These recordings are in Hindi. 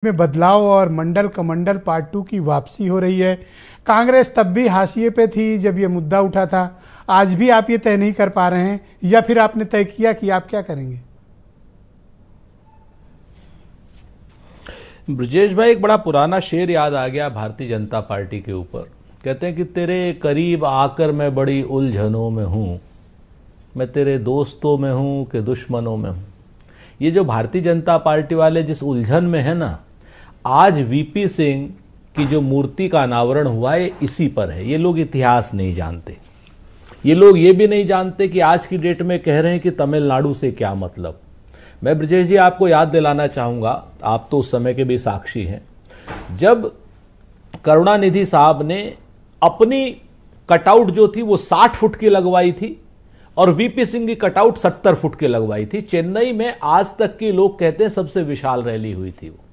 में बदलाव और मंडल कमंडल पार्ट 2 की वापसी हो रही है। कांग्रेस तब भी हाशिए पे थी जब ये मुद्दा उठा था, आज भी आप ये तय नहीं कर पा रहे हैं या फिर आपने तय किया कि आप क्या करेंगे? ब्रजेश भाई, एक बड़ा पुराना शेर याद आ गया भारतीय जनता पार्टी के ऊपर। कहते हैं कि तेरे करीब आकर मैं बड़ी उलझनों में हूं, मैं तेरे दोस्तों में हूं कि दुश्मनों में हूं। ये जो भारतीय जनता पार्टी वाले जिस उलझन में है ना, आज वीपी सिंह की जो मूर्ति का अनावरण हुआ है इसी पर है। ये लोग इतिहास नहीं जानते, ये लोग ये भी नहीं जानते कि आज की डेट में कह रहे हैं कि तमिलनाडु से क्या मतलब। मैं ब्रजेश जी आपको याद दिलाना चाहूंगा, आप तो उस समय के भी साक्षी हैं, जब करुणानिधि साहब ने अपनी कटआउट जो थी वो 60 फुट की लगवाई थी और वीपी सिंह की कटआउट 70 फुट की लगवाई थी। चेन्नई में आज तक के लोग कहते हैं सबसे विशाल रैली हुई थी। वो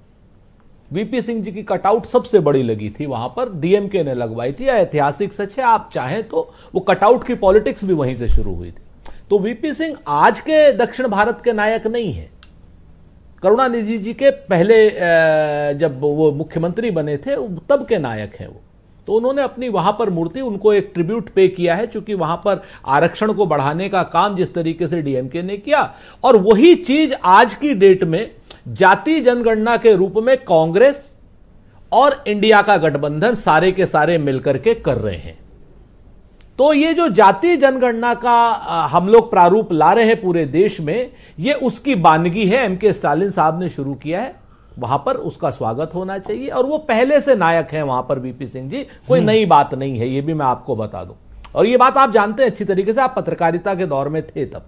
वीपी सिंह जी की कटआउट सबसे बड़ी लगी थी, वहां पर डीएमके ने लगवाई थी। ऐतिहासिक सच है, आप चाहें तो वो कटआउट की पॉलिटिक्स भी वहीं से शुरू हुई थी। तो वीपी सिंह आज के दक्षिण भारत के नायक नहीं है। करुणानिधि जी के पहले जब वो मुख्यमंत्री बने थे तब के नायक हैं वो। तो उन्होंने अपनी वहां पर मूर्ति, उनको एक ट्रिब्यूट पे किया है, क्योंकि वहां पर आरक्षण को बढ़ाने का काम जिस तरीके से डीएमके ने किया, और वही चीज आज की डेट में जाति जनगणना के रूप में कांग्रेस और इंडिया का गठबंधन सारे के सारे मिलकर के कर रहे हैं। तो ये जो जाति जनगणना का हम लोग प्रारूप ला रहे हैं पूरे देश में, ये उसकी बानगी है, एमके स्टालिन साहब ने शुरू किया है। वहां पर उसका स्वागत होना चाहिए, और वो पहले से नायक हैं वहां पर वीपी सिंह जी, कोई नई बात नहीं है, ये भी मैं आपको बता दूं। और ये बात आप जानते हैं अच्छी तरीके से, आप पत्रकारिता के दौर में थे तब।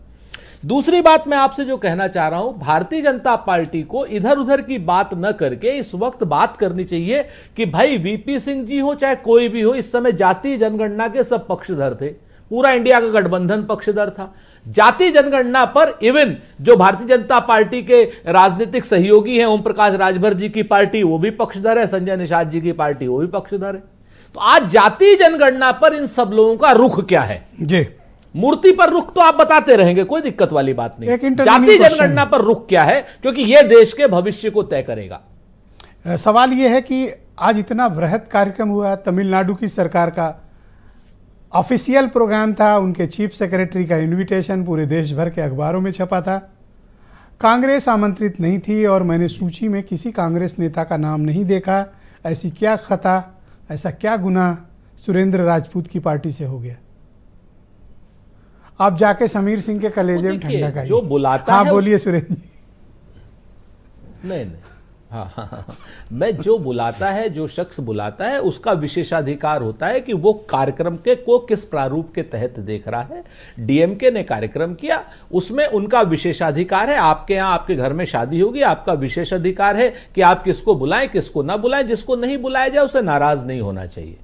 दूसरी बात मैं आपसे जो कहना चाह रहा हूं, भारतीय जनता पार्टी को इधर उधर की बात न करके इस वक्त बात करनी चाहिए कि भाई वीपी सिंह जी हो चाहे कोई भी हो, इस समय जाति जनगणना के सब पक्षधर थे, पूरा इंडिया का गठबंधन पक्षधर था। जाति जनगणना पर इवन जो भारतीय जनता पार्टी के राजनीतिक सहयोगी हैं, ओम प्रकाश राजभर जी की पार्टी वो भी पक्षधर है, संजय निषाद जी की पार्टी वो भी पक्षधर है। तो आज जाति जनगणना पर इन सब लोगों का रुख क्या है? जी, मूर्ति पर रुख तो आप बताते रहेंगे, कोई दिक्कत वाली बात नहीं। जाति जनगणना पर रुख क्या है? क्योंकि यह देश के भविष्य को तय करेगा। सवाल यह है कि आज इतना बृहद कार्यक्रम हुआ, तमिलनाडु की सरकार का ऑफिशियल प्रोग्राम था, उनके चीफ सेक्रेटरी का इनविटेशन पूरे देश भर के अखबारों में छपा था। कांग्रेस आमंत्रित नहीं थी और मैंने सूची में किसी कांग्रेस नेता का नाम नहीं देखा। ऐसी क्या खता, ऐसा क्या गुनाह सुरेंद्र राजपूत की पार्टी से हो गया? आप जाके समीर सिंह के कलेजे में ठंडा खाइए। जो बुलाता हाँ, बोलिए सुरेंद्र जी। नहीं, हाँ, मैं जो बुलाता है, जो शख्स बुलाता है, उसका विशेषाधिकार होता है कि वो कार्यक्रम के को किस प्रारूप के तहत देख रहा है। डीएमके ने कार्यक्रम किया, उसमें उनका विशेषाधिकार है। आपके यहाँ आपके घर में शादी होगी, आपका विशेषाधिकार है कि आप किसको बुलाएं किसको ना बुलाएं। जिसको नहीं बुलाया जाए उसे नाराज नहीं होना चाहिए,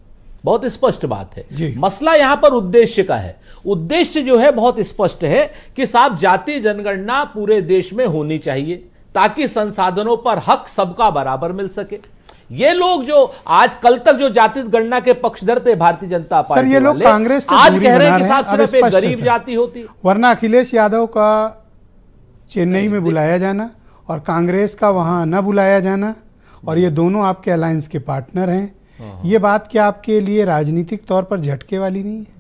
बहुत स्पष्ट बात है। मसला यहां पर उद्देश्य का है। उद्देश्य जो है बहुत स्पष्ट है कि साहब जाति जनगणना पूरे देश में होनी चाहिए ताकि संसाधनों पर हक सबका बराबर मिल सके। ये लोग जो आज कल तक जो जाति गणना के पक्षधर थे भारतीय जनता पार्टी ये लोग कांग्रेस से आज कह रहे हैं कि साहब सिर्फ एक गरीब जाति होती, वरना अखिलेश यादव का चेन्नई में बुलाया जाना और कांग्रेस का वहां न बुलाया जाना, और ये दोनों आपके अलायंस के पार्टनर हैं। ये बात क्या आपके लिए राजनीतिक तौर पर झटके वाली नहीं है?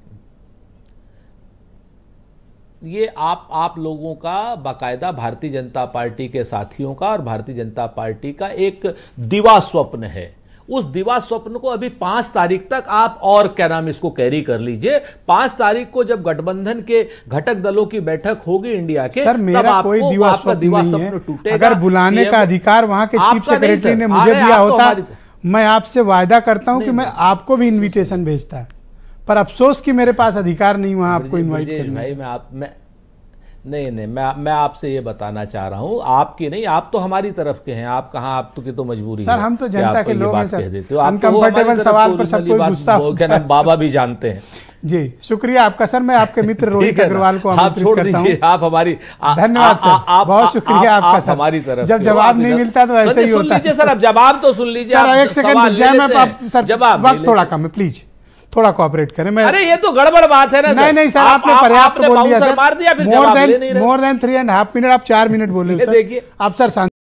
ये आप लोगों का बाकायदा भारतीय जनता पार्टी के साथियों का और भारतीय जनता पार्टी का एक दिवा स्वप्न है। उस दिवा स्वप्न को अभी 5 तारीख तक आप और क्या नाम इसको कैरी कर लीजिए। 5 तारीख को जब गठबंधन के घटक दलों की बैठक होगी इंडिया के, सर मेरा कोई दिवा स्वप्न टूटेगा। अगर बुलाने का अधिकार वहां के चीफ सेक्रेटरी ने मुझे दिया होता, मैं आपसे वायदा करता हूं कि मैं आपको भी इनविटेशन भेजता है, पर अफसोस कि मेरे पास अधिकार नहीं वहां आपको इनवाइट करने। भाई मैं आपसे ये बताना चाह रहा हूं, आपकी नहीं, आप तो हमारी तरफ के हैं, आप कहां, आप तो की तो मजबूरी सर, हम तो जनता के लोग हैं सर। अनकंफर्टेबल सवाल पर सब कोई गुस्सा होता है, बाबा भी जानते हैं। जी, शुक्रिया आपका सर। मैं आपके मित्र रोहित अग्रवाल को आमंत्रित करता हूं। आप हमारी धन्यवाद सर, बहुत शुक्रिया आपका सर। हमारी तरफ जब जवाब नहीं मिलता तो ऐसे ही होता है सर। अब जवाब तो सुन लीजिए सर, एक सेकंड सर, वक्त थोड़ा कम है, प्लीज थोड़ा कोऑपरेट करें। मैं अरे ये तो गड़बड़ बात है ना। नहीं सर, आपने पर्याप्त बोल दिया सर। मार दिया, फिर मोर देन 3.5 मिनट, आप 4 मिनट बोले। देखिए आप सर